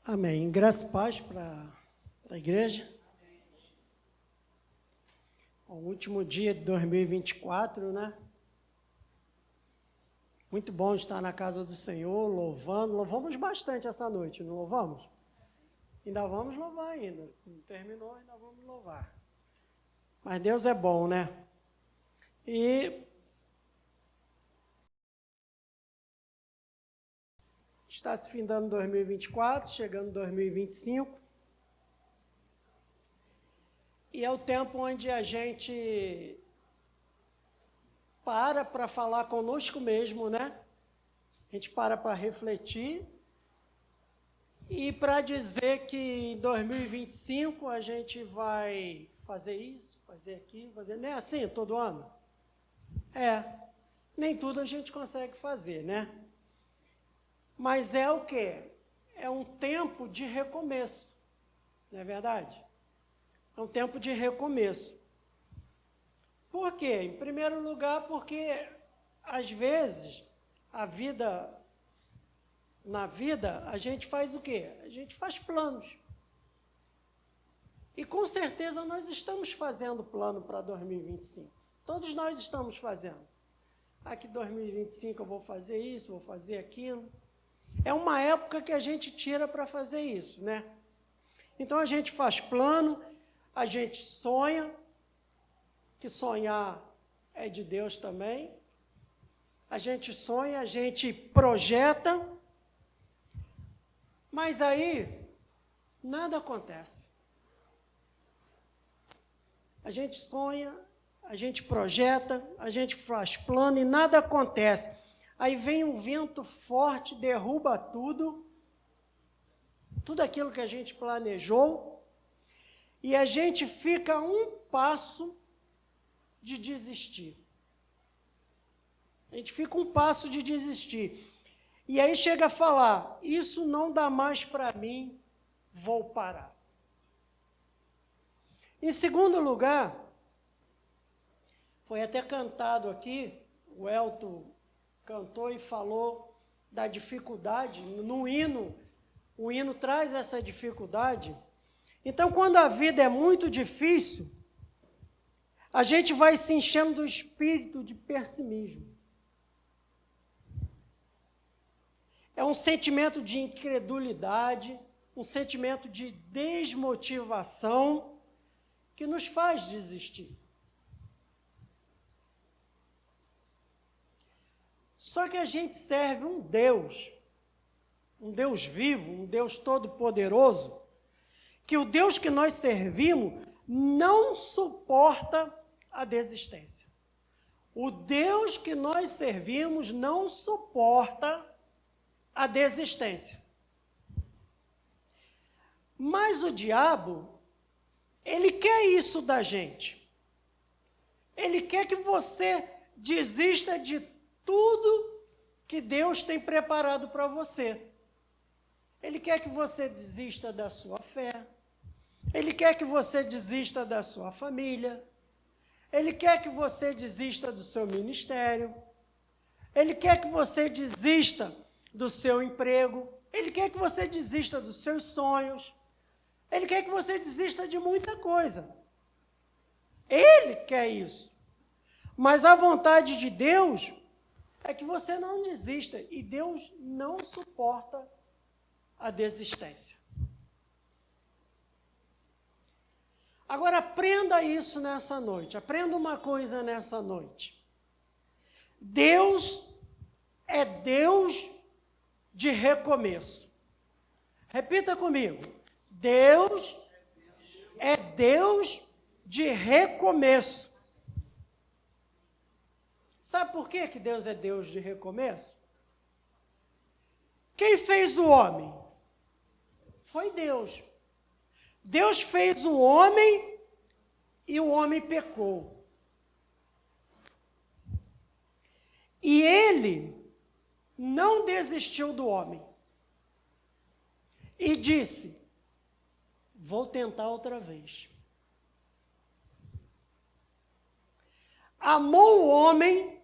Amém. Graça e paz para a igreja. O último dia de 2024, né? Muito bom estar na casa do Senhor, louvando. Louvamos bastante essa noite, não louvamos? Ainda vamos louvar ainda. Não terminou, ainda vamos louvar. Mas Deus é bom, né? E está se findando 2024, chegando 2025. E é o tempo onde a gente para falar conosco mesmo, né? A gente para refletir e para dizer que em 2025 a gente vai fazer isso, fazer aquilo, fazer... Não é assim todo ano? Nem tudo a gente consegue fazer, né? Mas é o quê? É um tempo de recomeço, não é verdade? É um tempo de recomeço. Por quê? Em primeiro lugar, porque, às vezes, na vida, a gente faz o quê? A gente faz planos. E, com certeza, nós estamos fazendo plano para 2025. Todos nós estamos fazendo. Aqui, 2025, eu vou fazer isso, vou fazer aquilo. É uma época que a gente tira para fazer isso, né? Então, a gente faz plano, a gente sonha, que sonhar é de Deus também. A gente sonha, a gente projeta, mas aí nada acontece. A gente sonha, a gente projeta, a gente faz plano e nada acontece. Aí vem um vento forte, derruba tudo aquilo que a gente planejou, e a gente fica a um passo de desistir. A gente fica um passo de desistir. E aí chega a falar, isso não dá mais para mim, vou parar. Em segundo lugar, foi até cantado aqui, o Elton cantou e falou da dificuldade, no hino, o hino traz essa dificuldade. Então, quando a vida é muito difícil, a gente vai se enchendo do espírito de pessimismo. É um sentimento de incredulidade, um sentimento de desmotivação que nos faz desistir. Só que a gente serve um Deus vivo, um Deus todo-poderoso, que o Deus que nós servimos não suporta a desistência. O Deus que nós servimos não suporta a desistência. Mas o diabo, ele quer isso da gente. Ele quer que você desista de tudo que Deus tem preparado para você. Ele quer que você desista da sua fé. Ele quer que você desista da sua família. Ele quer que você desista do seu ministério. Ele quer que você desista do seu emprego. Ele quer que você desista dos seus sonhos. Ele quer que você desista de muita coisa. Ele quer isso. Mas a vontade de Deus é que você não desista. E Deus não suporta a desistência. Agora, aprenda isso nessa noite. Aprenda uma coisa nessa noite. Deus é Deus de recomeço. Repita comigo. Deus é Deus de recomeço. Sabe por que Deus é Deus de recomeço? Quem fez o homem? Foi Deus. Deus fez o homem e o homem pecou. E ele não desistiu do homem. E disse, vou tentar outra vez. Amou o homem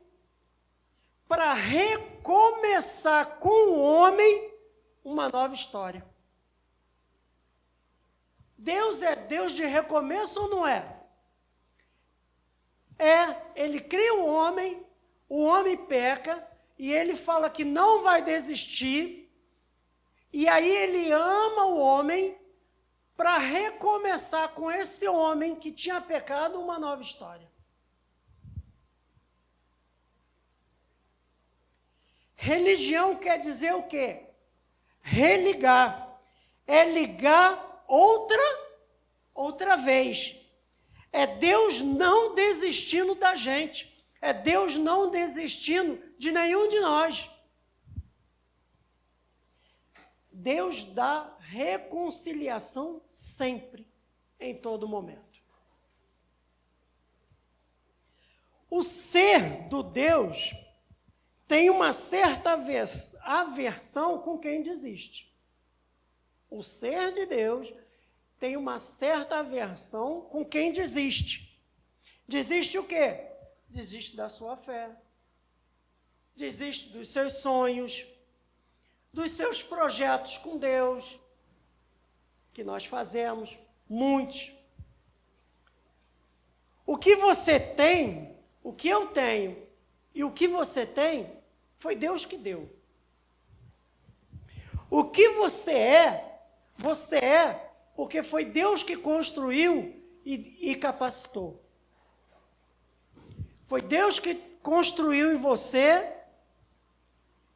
para recomeçar com o homem uma nova história. Deus é Deus de recomeço ou não é? Ele cria o homem peca, e ele fala que não vai desistir, e aí ele ama o homem para recomeçar com esse homem que tinha pecado uma nova história. Religião quer dizer o quê? Religar. É ligar outra vez. É Deus não desistindo da gente. É Deus não desistindo de nenhum de nós. Deus dá reconciliação sempre, em todo momento. O ser do Deus tem uma certa aversão com quem desiste. O ser de Deus tem uma certa aversão com quem desiste. Desiste o quê? Desiste da sua fé. Desiste dos seus sonhos, dos seus projetos com Deus, que nós fazemos, muitos. O que você tem, o que eu tenho e o que você tem, foi Deus que deu. O que você é porque foi Deus que construiu e capacitou. Foi Deus que construiu em você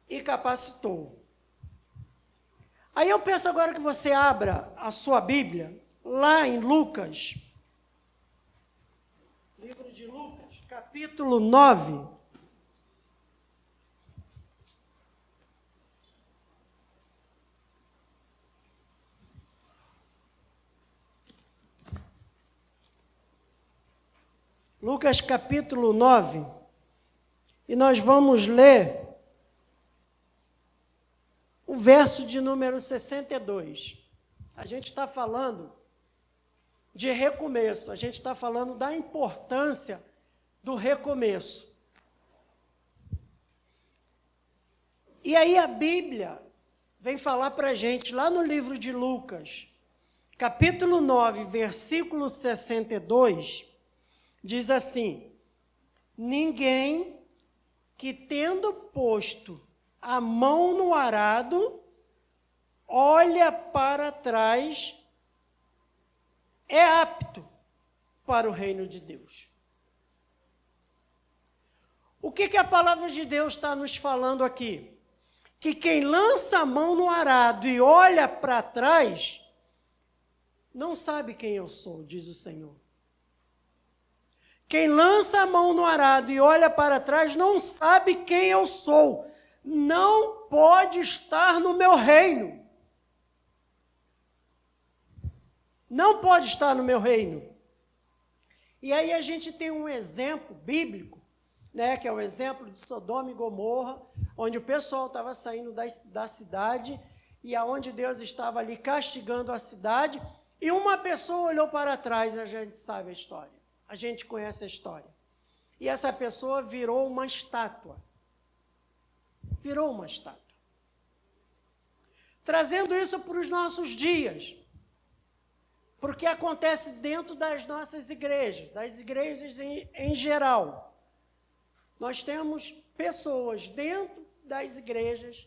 e capacitou. Aí eu peço agora que você abra a sua Bíblia, lá em Lucas, livro de Lucas, capítulo 9. Lucas capítulo 9, e nós vamos ler o verso de número 62. A gente está falando de recomeço, a gente está falando da importância do recomeço. E aí a Bíblia vem falar para a gente, lá no livro de Lucas, capítulo 9, versículo 62, diz assim: ninguém que, tendo posto a mão no arado, olha para trás, é apto para o reino de Deus. O que a palavra de Deus está nos falando aqui? Que quem lança a mão no arado e olha para trás, não sabe quem eu sou, diz o Senhor. Quem lança a mão no arado e olha para trás não sabe quem eu sou. Não pode estar no meu reino. Não pode estar no meu reino. E aí a gente tem um exemplo bíblico, né, que é o exemplo de Sodoma e Gomorra, onde o pessoal estava saindo da cidade e aonde Deus estava ali castigando a cidade, e uma pessoa olhou para trás, a gente sabe a história. A gente conhece a história. E essa pessoa virou uma estátua. Virou uma estátua. Trazendo isso para os nossos dias. Porque acontece dentro das nossas igrejas, das igrejas em geral. Nós temos pessoas dentro das igrejas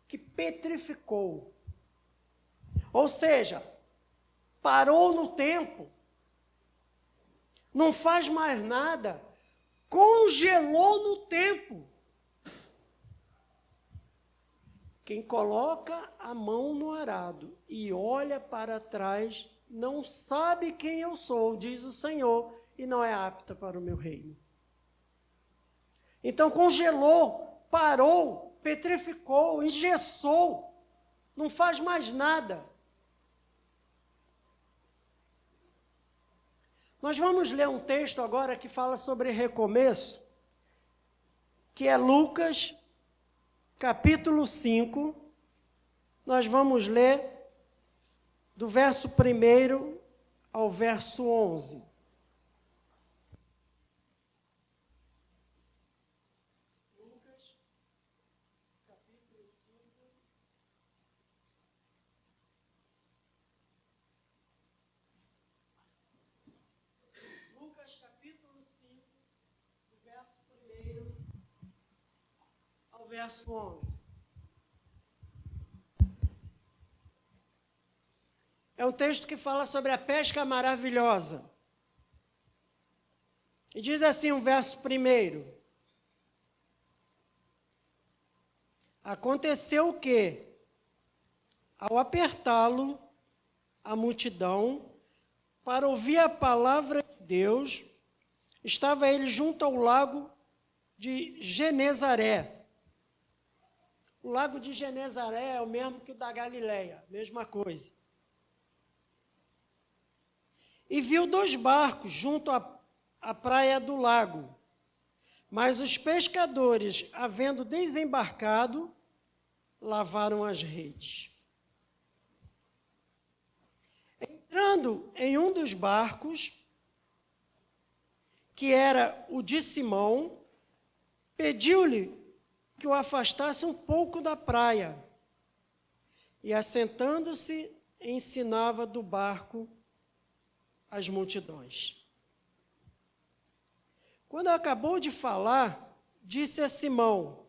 que petrificou. Ou seja, parou no tempo. Não faz mais nada, congelou no tempo. Quem coloca a mão no arado e olha para trás, não sabe quem eu sou, diz o Senhor, e não é apta para o meu reino. Então congelou, parou, petrificou, engessou, não faz mais nada. Nós vamos ler um texto agora que fala sobre recomeço, que é Lucas, capítulo 5. Nós vamos ler do verso 1 ao verso 11. Lucas, capítulo 5. 1 verso 11. É um texto que fala sobre a pesca maravilhosa. E diz assim o verso 1. Aconteceu que, ao apertá-lo, a multidão, para ouvir a palavra de Deus, estava ele junto ao lago de Genezaré. O lago de Genezaré é o mesmo que o da Galileia, mesma coisa. E viu 2 barcos junto à praia do lago. Mas os pescadores, havendo desembarcado, lavaram as redes. Entrando em um dos barcos, que era o de Simão, pediu-lhe que o afastasse um pouco da praia. E, assentando-se, ensinava do barco as multidões. Quando acabou de falar, disse a Simão: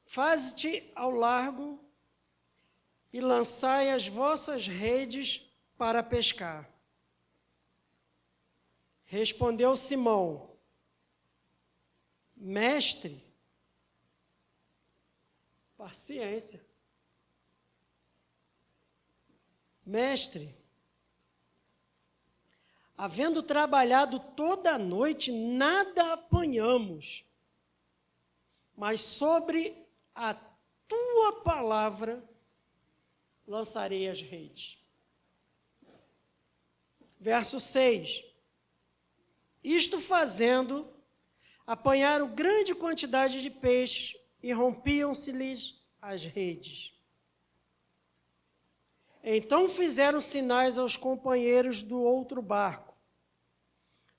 faze-te ao largo e lançai as vossas redes para pescar. Respondeu Simão: mestre, paciência. Mestre, havendo trabalhado toda a noite, nada apanhamos, mas sobre a tua palavra lançarei as redes. Verso 6. Isto fazendo, apanharam grande quantidade de peixes e rompiam-se-lhes as redes. Então fizeram sinais aos companheiros do outro barco,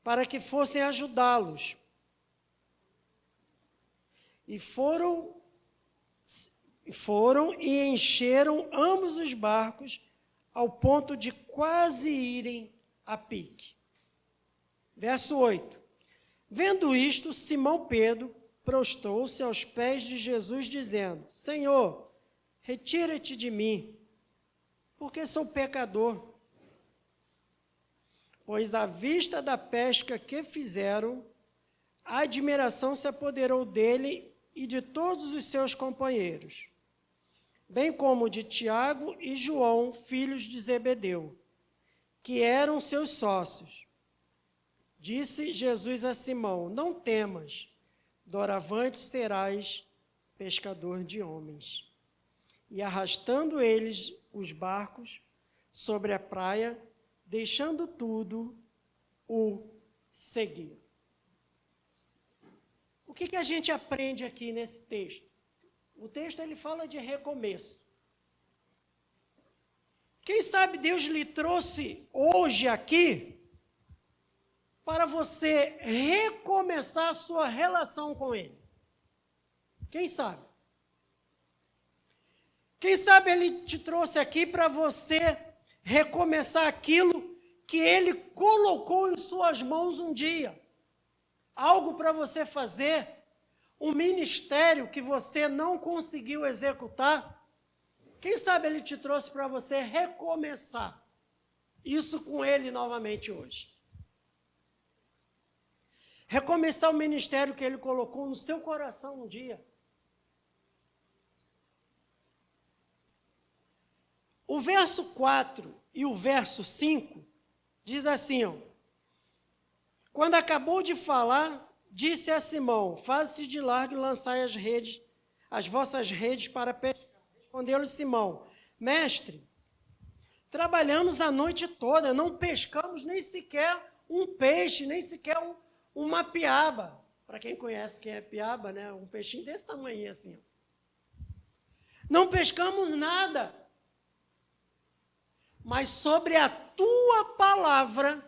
para que fossem ajudá-los. E foram e encheram ambos os barcos, ao ponto de quase irem a pique. Verso 8. Vendo isto, Simão Pedro prostrou-se aos pés de Jesus, dizendo: Senhor, retira-te de mim, porque sou pecador. Pois à vista da pesca que fizeram, a admiração se apoderou dele e de todos os seus companheiros, bem como de Tiago e João, filhos de Zebedeu, que eram seus sócios. Disse Jesus a Simão: não temas, doravante serás pescador de homens. E arrastando eles os barcos sobre a praia, deixando tudo, o seguiram. O que a gente aprende aqui nesse texto? O texto ele fala de recomeço. Quem sabe Deus lhe trouxe hoje aqui para você recomeçar a sua relação com Ele. Quem sabe? Quem sabe Ele te trouxe aqui para você recomeçar aquilo que Ele colocou em suas mãos um dia. Algo para você fazer, um ministério que você não conseguiu executar. Quem sabe Ele te trouxe para você recomeçar isso com Ele novamente hoje. Recomeçar o ministério que Ele colocou no seu coração um dia. O verso 4 e o verso 5 diz assim, ó, quando acabou de falar, disse a Simão: faze-se de largo e lançai as redes, as vossas redes para pescar. Respondeu-lhe Simão: mestre, trabalhamos a noite toda, não pescamos nem sequer um peixe, nem sequer uma piaba. Para quem conhece quem é piaba, né? Um peixinho desse tamanho assim. Ó. Não pescamos nada. Mas sobre a tua palavra,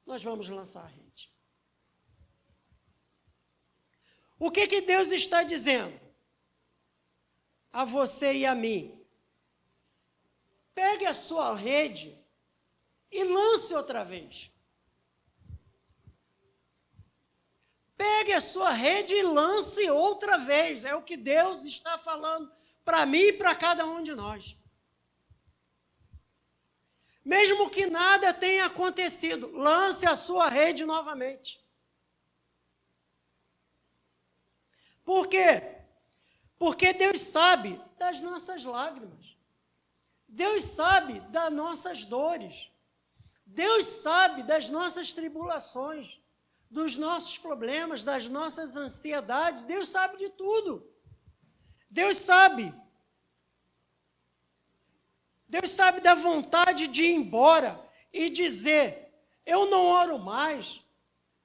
nós vamos lançar a rede. O que Deus está dizendo a você e a mim? Pegue a sua rede e lance outra vez. Pegue a sua rede e lance outra vez. É o que Deus está falando para mim e para cada um de nós. Mesmo que nada tenha acontecido, lance a sua rede novamente. Por quê? Porque Deus sabe das nossas lágrimas. Deus sabe das nossas dores. Deus sabe das nossas tribulações, dos nossos problemas, das nossas ansiedades. Deus sabe de tudo. Deus sabe. Deus sabe da vontade de ir embora e dizer: eu não oro mais,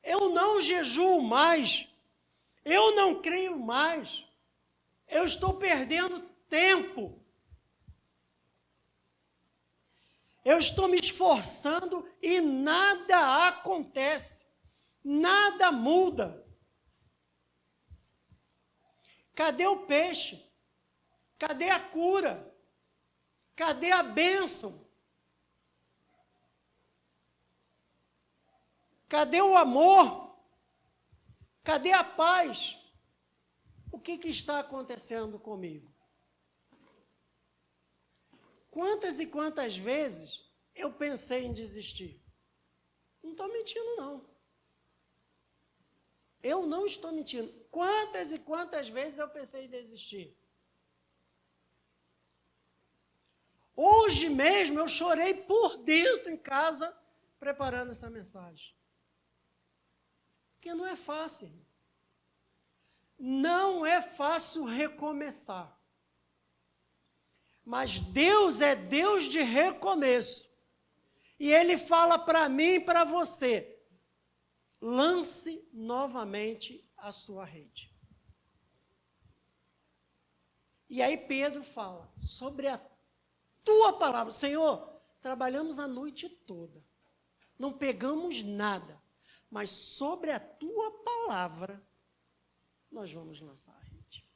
eu não jejuo mais, eu não creio mais, eu estou perdendo tempo. Eu estou me esforçando e nada acontece, nada muda. Cadê o peixe? Cadê a cura? Cadê a bênção? Cadê o amor? Cadê a paz? O que está acontecendo comigo? Quantas e quantas vezes eu pensei em desistir? Não estou mentindo, não. Eu não estou mentindo. Quantas e quantas vezes eu pensei em desistir? Hoje mesmo eu chorei por dentro em casa, preparando essa mensagem. Porque não é fácil. Não é fácil recomeçar. Mas Deus é Deus de recomeço. E Ele fala para mim e para você: lance novamente a sua rede. E aí Pedro fala sobre a tua palavra. Senhor, trabalhamos a noite toda, não pegamos nada, mas sobre a tua palavra nós vamos lançar a rede.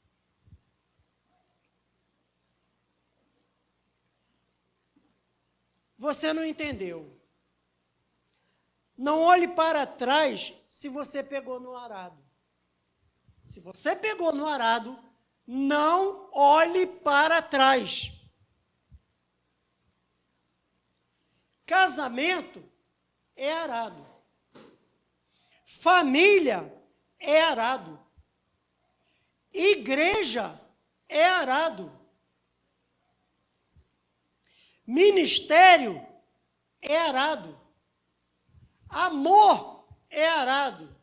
Você não entendeu. Não olhe para trás se você pegou no arado. Se você pegou no arado, não olhe para trás. Casamento é arado. Família é arado. Igreja é arado. Ministério é arado. Amor é arado.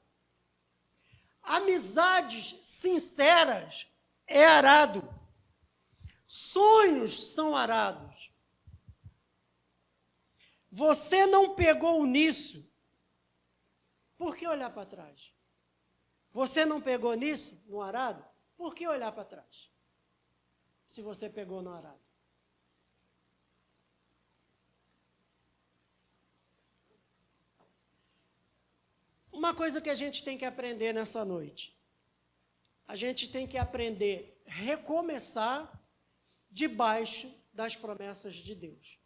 Amizades sinceras é arado. Sonhos são arados. Você não pegou nisso, por que olhar para trás? Você não pegou nisso, no arado, por que olhar para trás? Se você pegou no arado. Uma coisa que a gente tem que aprender nessa noite. A gente tem que aprender a recomeçar debaixo das promessas de Deus.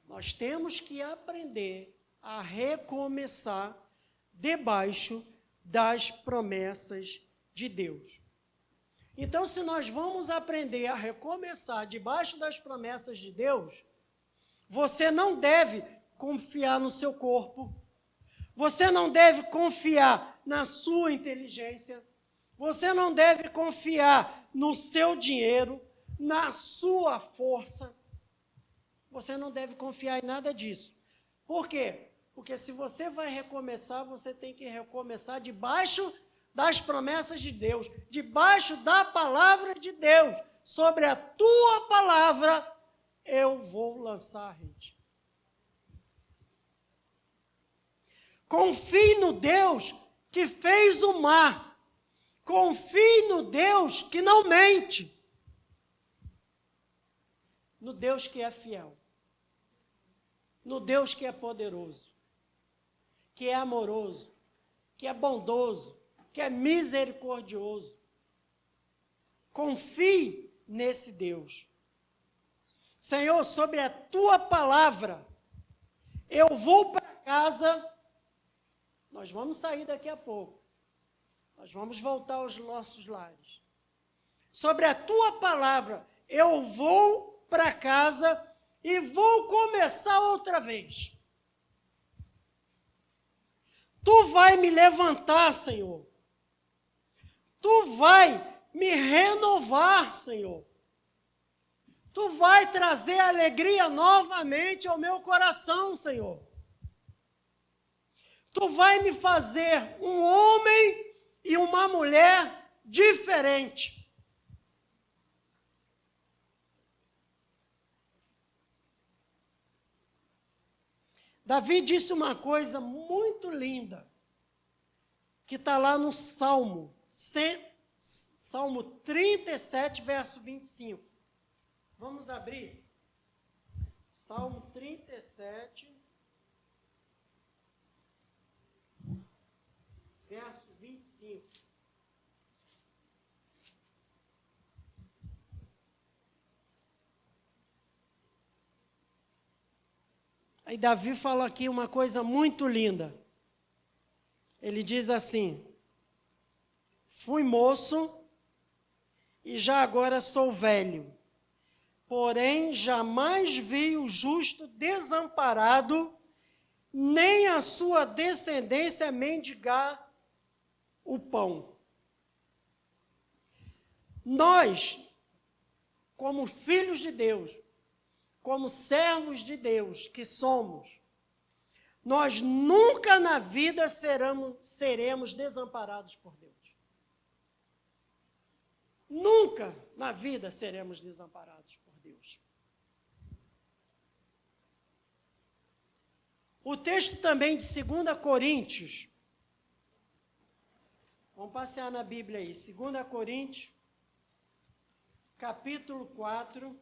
Nós temos que aprender a recomeçar debaixo das promessas de Deus. Então, se nós vamos aprender a recomeçar debaixo das promessas de Deus, você não deve confiar no seu corpo, você não deve confiar na sua inteligência, você não deve confiar no seu dinheiro, na sua força. Você não deve confiar em nada disso. Por quê? Porque se você vai recomeçar, você tem que recomeçar debaixo das promessas de Deus, debaixo da palavra de Deus. Sobre a tua palavra, eu vou lançar a rede. Confie no Deus que fez o mar. Confie no Deus que não mente. No Deus que é fiel. No Deus que é poderoso, que é amoroso, que é bondoso, que é misericordioso. Confie nesse Deus. Senhor, sobre a tua palavra, eu vou para casa Nós vamos sair daqui a pouco. Nós vamos voltar aos nossos lares. Sobre a tua palavra, eu vou para casa e vou começar outra vez. Tu vai me levantar, Senhor. Tu vai me renovar, Senhor. Tu vai trazer alegria novamente ao meu coração, Senhor. Tu vai me fazer um homem e uma mulher diferente. Davi disse uma coisa muito linda, que está lá no Salmo 37, verso 25. Vamos abrir. Salmo 37, verso 25. Aí Davi fala aqui uma coisa muito linda. Ele diz assim: fui moço e já agora sou velho, porém jamais vi o justo desamparado, nem a sua descendência mendigar o pão. Nós, como filhos de Deus, como servos de Deus que somos, nós nunca na vida seremos desamparados por Deus. Nunca na vida seremos desamparados por Deus. O texto também de 2 Coríntios, vamos passear na Bíblia aí, 2 Coríntios, capítulo 4,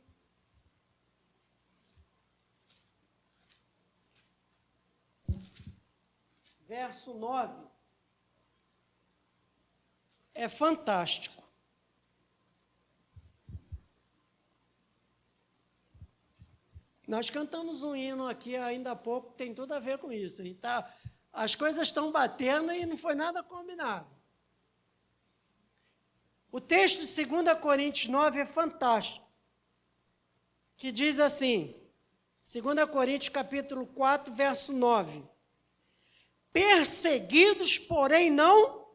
verso 9, é fantástico. Nós cantamos um hino aqui ainda há pouco, tem tudo a ver com isso. Então, as coisas estão batendo e não foi nada combinado. O texto de 2 Coríntios 9 é fantástico, que diz assim, 2 Coríntios capítulo 4, verso 9. Perseguidos, porém não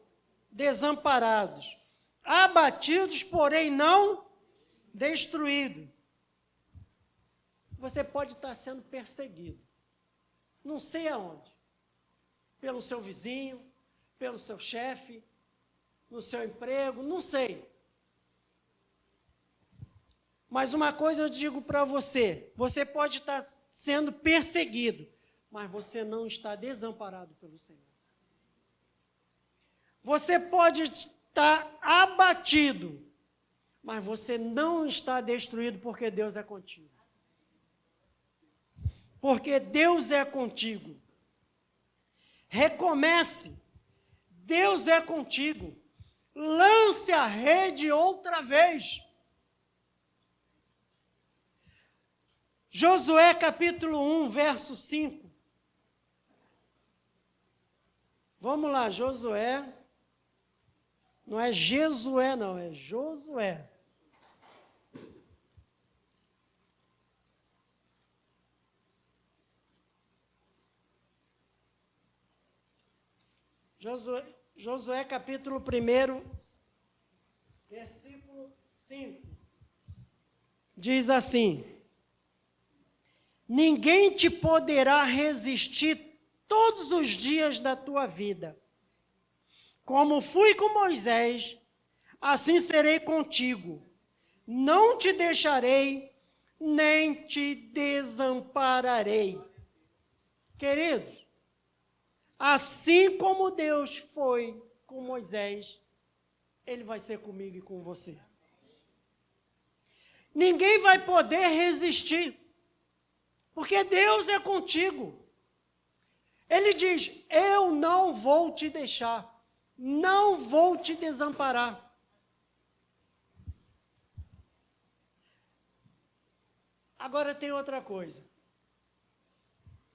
desamparados, abatidos, porém não destruídos. Você pode estar sendo perseguido, não sei aonde, pelo seu vizinho, pelo seu chefe, no seu emprego, não sei. Mas uma coisa eu digo para você, você pode estar sendo perseguido, mas você não está desamparado pelo Senhor. Você pode estar abatido, mas você não está destruído porque Deus é contigo. Porque Deus é contigo. Recomece. Deus é contigo. Lance a rede outra vez. Josué capítulo 1, verso 5. Vamos lá, Josué. Não é Jesué, não, é Josué. Josué capítulo 1, versículo 5. Diz assim: ninguém te poderá resistir todos os dias da tua vida. Como fui com Moisés, assim serei contigo. Não te deixarei, nem te desampararei. Queridos, assim como Deus foi com Moisés, Ele vai ser comigo e com você. Ninguém vai poder resistir, porque Deus é contigo. Ele diz: eu não vou te deixar, não vou te desamparar. Agora tem outra coisa.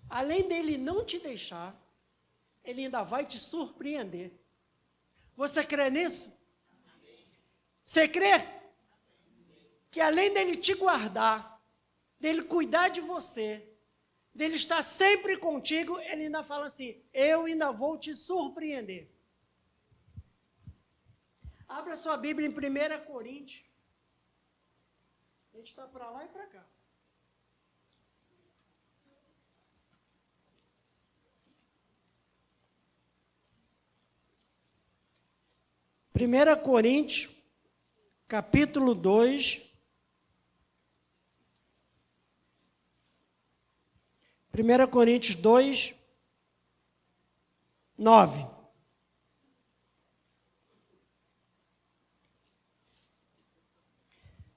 Além dele não te deixar, Ele ainda vai te surpreender. Você crê nisso? Você crê? Que além dele te guardar, dele cuidar de você, dele estar sempre contigo, ele ainda fala assim, eu ainda vou te surpreender. Abra sua Bíblia em 1 Coríntios. A gente está para lá e para cá. Primeira Coríntios, capítulo 2. 1 Coríntios 2, 9.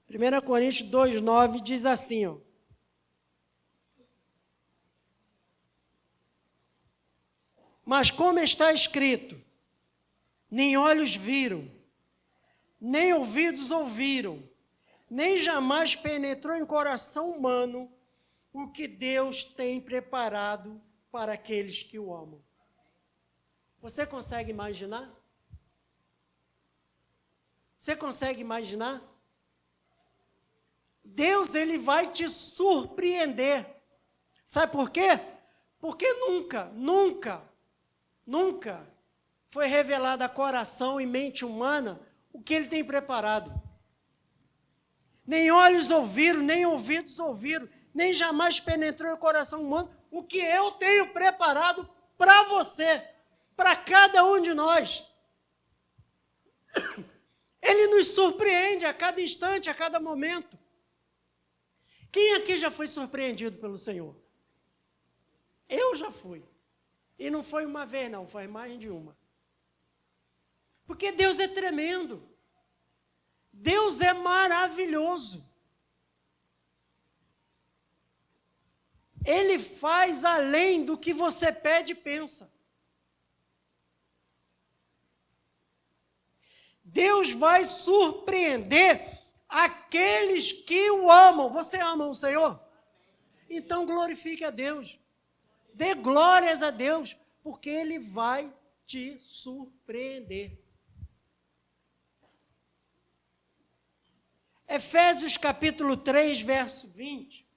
Primeira Coríntios 2, 9 diz assim, ó. Mas como está escrito, nem olhos viram, nem ouvidos ouviram, nem jamais penetrou em coração humano o que Deus tem preparado para aqueles que o amam. Você consegue imaginar? Você consegue imaginar? Deus, ele vai te surpreender. Sabe por quê? Porque nunca foi revelado a coração e mente humana o que ele tem preparado. Nem olhos ouviram, nem ouvidos ouviram, nem jamais penetrou o coração humano o que eu tenho preparado para você, para cada um de nós. Ele nos surpreende a cada instante, a cada momento. Quem aqui já foi surpreendido pelo Senhor? Eu já fui. E não foi uma vez, não, foi mais de uma. Porque Deus é tremendo. Deus é maravilhoso. Ele faz além do que você pede e pensa. Deus vai surpreender aqueles que o amam. Você ama o Senhor? Então glorifique a Deus. Dê glórias a Deus, porque Ele vai te surpreender. Efésios capítulo 3, verso 20.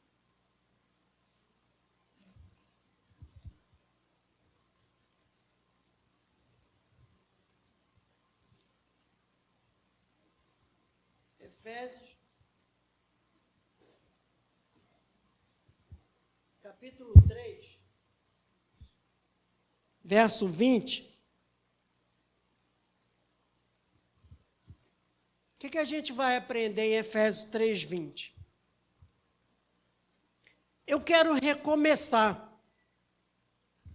Efésios, capítulo 3, verso 20. O que a gente vai aprender em Efésios 3, 20? Eu quero recomeçar,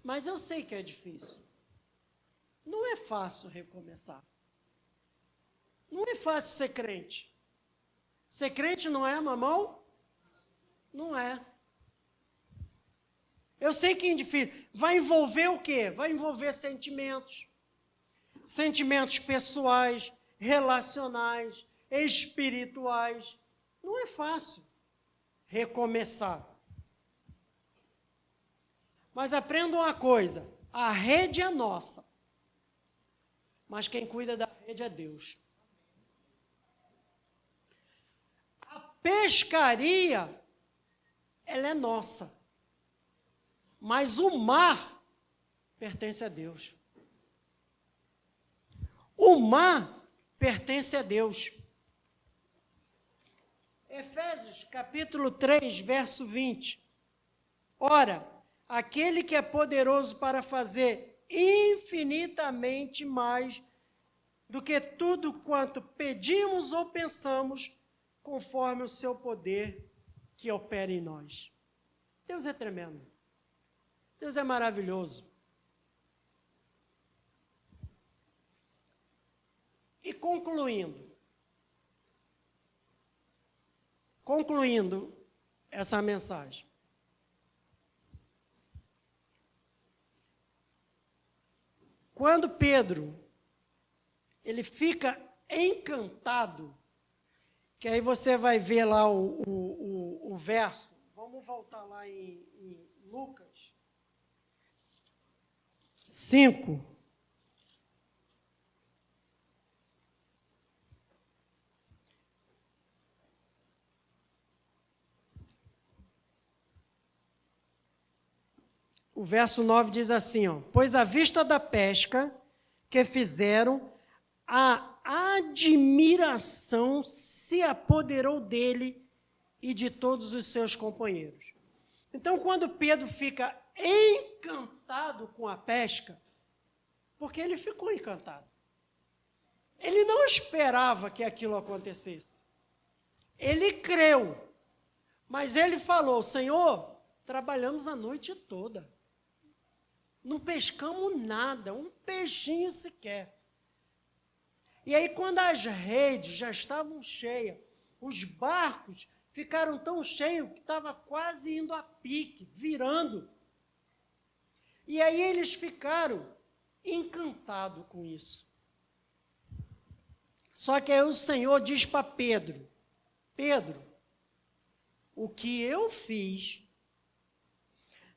mas eu sei que é difícil. Não é fácil recomeçar. Não é fácil ser crente. Ser crente não é, mamão? Não é. Eu sei que é difícil. Vai envolver o quê? Vai envolver sentimentos. Sentimentos pessoais, relacionais, espirituais. Não é fácil recomeçar. Mas aprenda uma coisa. A rede é nossa. Mas quem cuida da rede é Deus. Pescaria, ela é nossa, mas o mar pertence a Deus. O mar pertence a Deus. Efésios capítulo 3, verso 20. Ora, aquele que é poderoso para fazer infinitamente mais do que tudo quanto pedimos ou pensamos, conforme o seu poder que opera em nós. Deus é tremendo. Deus é maravilhoso. E concluindo essa mensagem. Quando Pedro, ele fica encantado, que aí você vai ver lá o verso. Vamos voltar lá em Lucas 5. O verso 9 diz assim, ó, pois à vista da pesca que fizeram, a admiração se apoderou dele e de todos os seus companheiros. Então, quando Pedro fica encantado com a pesca, porque ele ficou encantado. Ele não esperava que aquilo acontecesse. Ele creu, mas ele falou, Senhor, trabalhamos a noite toda. Não pescamos nada, um peixinho sequer. E aí, quando as redes já estavam cheias, os barcos ficaram tão cheios que estava quase indo a pique, virando. E aí eles ficaram encantados com isso. Só que aí o Senhor diz para Pedro, Pedro, o que eu fiz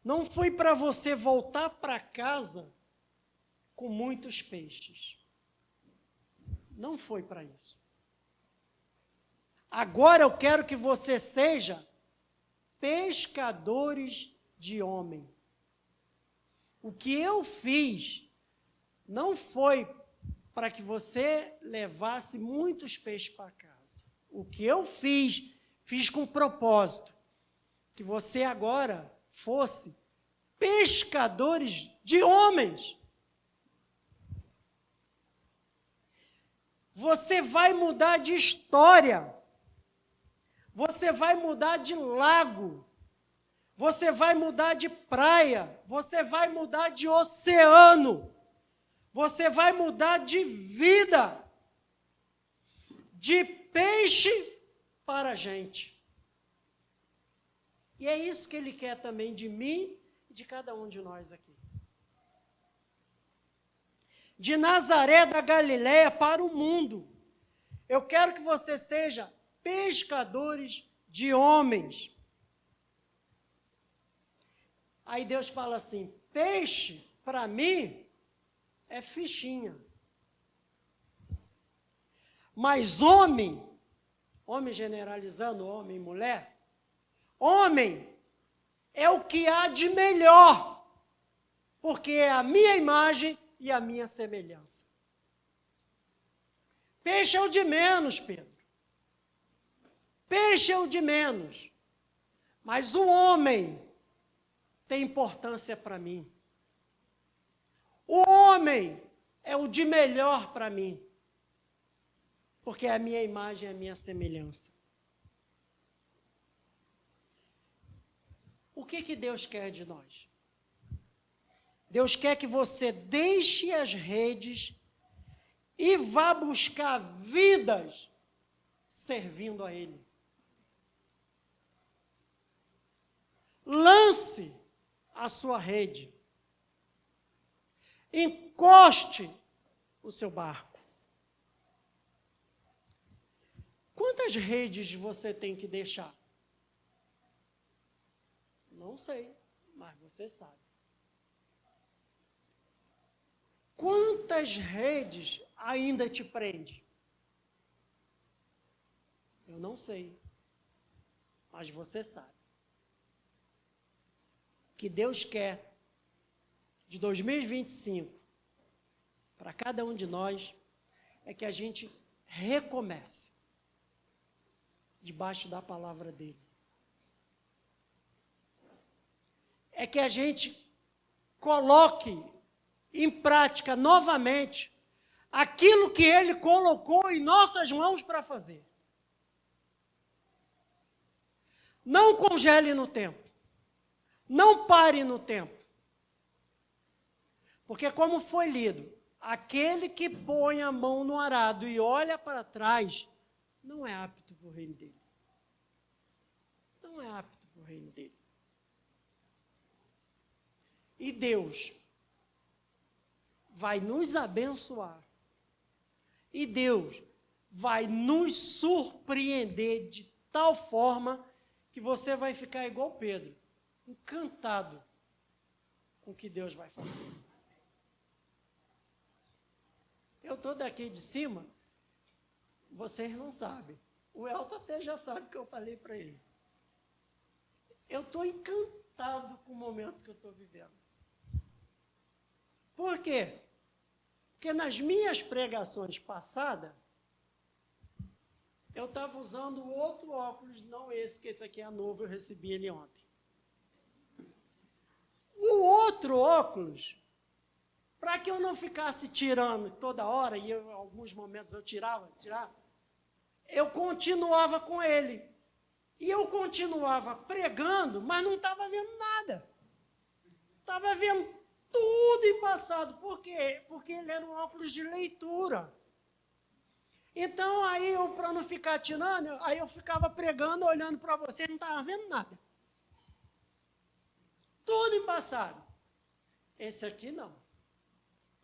não foi para você voltar para casa com muitos peixes. Não foi para isso. Agora eu quero que você seja pescadores de homem. O que eu fiz não foi para que você levasse muitos peixes para casa. O que eu fiz com propósito. Que você agora fosse pescadores de homens. Você vai mudar de história. Você vai mudar de lago. Você vai mudar de praia. Você vai mudar de oceano. Você vai mudar de vida. De peixe para gente. E é isso que ele quer também de mim e de cada um de nós aqui. De Nazaré da Galileia para o mundo. Eu quero que você seja pescadores de homens. Aí Deus fala assim, peixe, para mim, é fichinha. Mas homem generalizando, homem e mulher, homem é o que há de melhor, porque é a minha imagem e a minha semelhança. Peixe é o de menos, Pedro. Peixe é o de menos. Mas o homem tem importância para mim. O homem é o de melhor para mim, porque é a minha imagem e a minha semelhança. O que Deus quer de nós? Deus quer que você deixe as redes e vá buscar vidas servindo a Ele. Lance a sua rede. Encoste o seu barco. Quantas redes você tem que deixar? Não sei, mas você sabe. Quantas redes ainda te prende? Eu não sei, mas você sabe. O que Deus quer de 2025 para cada um de nós é que a gente recomece debaixo da palavra dele. É que a gente coloque em prática novamente aquilo que ele colocou em nossas mãos para fazer. Não congele no tempo. Não pare no tempo. Porque como foi lido, aquele que põe a mão no arado e olha para trás, não é apto para o reino dele. Não é apto para o reino dele. E Deus vai nos abençoar. E Deus vai nos surpreender de tal forma que você vai ficar igual Pedro, encantado com o que Deus vai fazer. Eu estou daqui de cima, vocês não sabem. O Elton até já sabe o que eu falei para ele. Eu estou encantado com o momento que eu estou vivendo. Por quê? Porque nas minhas pregações passadas, eu estava usando outro óculos, não esse, que esse aqui é novo, eu recebi ele ontem. O outro óculos, para que eu não ficasse tirando toda hora, e em alguns momentos eu tirava, eu continuava com ele. E eu continuava pregando, mas não estava vendo nada. Estava vendo tudo embaçado. Por quê? Porque ele era um óculos de leitura. Então, aí eu, para não ficar tirando, aí eu ficava pregando, olhando para você, não estava vendo nada. Tudo embaçado. Esse aqui não.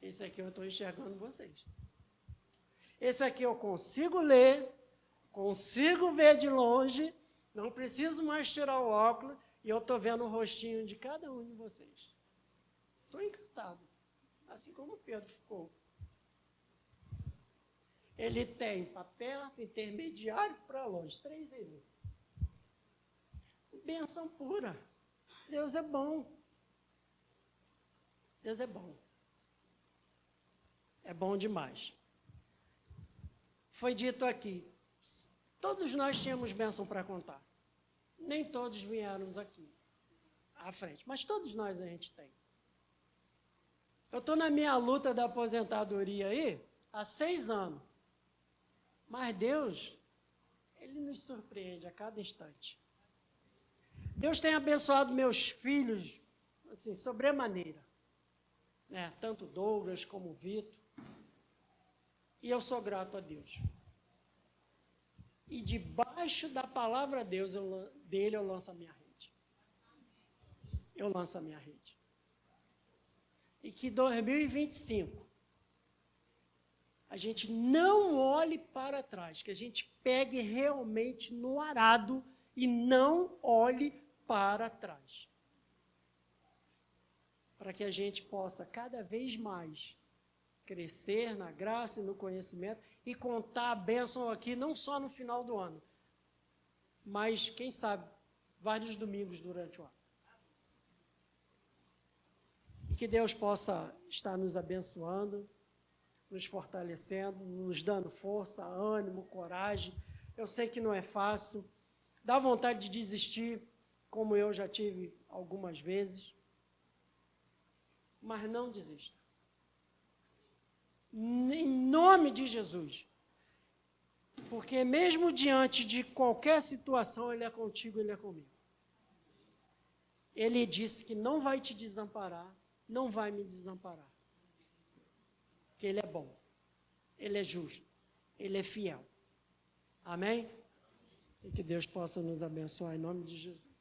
Esse aqui eu estou enxergando vocês. Esse aqui eu consigo ler, consigo ver de longe, não preciso mais tirar o óculos, e eu estou vendo o rostinho de cada um de vocês. Estou encantado, assim como o Pedro ficou. Ele tem para perto, intermediário, para longe, 3 em 1. Bênção pura. Deus é bom. Deus é bom. É bom demais. Foi dito aqui, todos nós tínhamos bênção para contar. Nem todos vieram aqui à frente, mas todos nós a gente tem. Eu estou na minha luta da aposentadoria aí há 6 anos. Mas Deus, Ele nos surpreende a cada instante. Deus tem abençoado meus filhos, assim, sobremaneira. Né? Tanto Douglas como o Vitor. E eu sou grato a Deus. E debaixo da palavra dele eu lanço a minha rede. Eu lanço a minha rede. E que 2025 a gente não olhe para trás, que a gente pegue realmente no arado e não olhe para trás. Para que a gente possa cada vez mais crescer na graça e no conhecimento e contar a bênção aqui, não só no final do ano, mas, quem sabe, vários domingos durante o ano. E que Deus possa estar nos abençoando, nos fortalecendo, nos dando força, ânimo, coragem. Eu sei que não é fácil, dá vontade de desistir, como eu já tive algumas vezes, mas não desista. Em nome de Jesus. Porque mesmo diante de qualquer situação, Ele é contigo, Ele é comigo. Ele disse que não vai te desamparar, não vai me desamparar. Que Ele é bom, Ele é justo, Ele é fiel. Amém? E que Deus possa nos abençoar em nome de Jesus.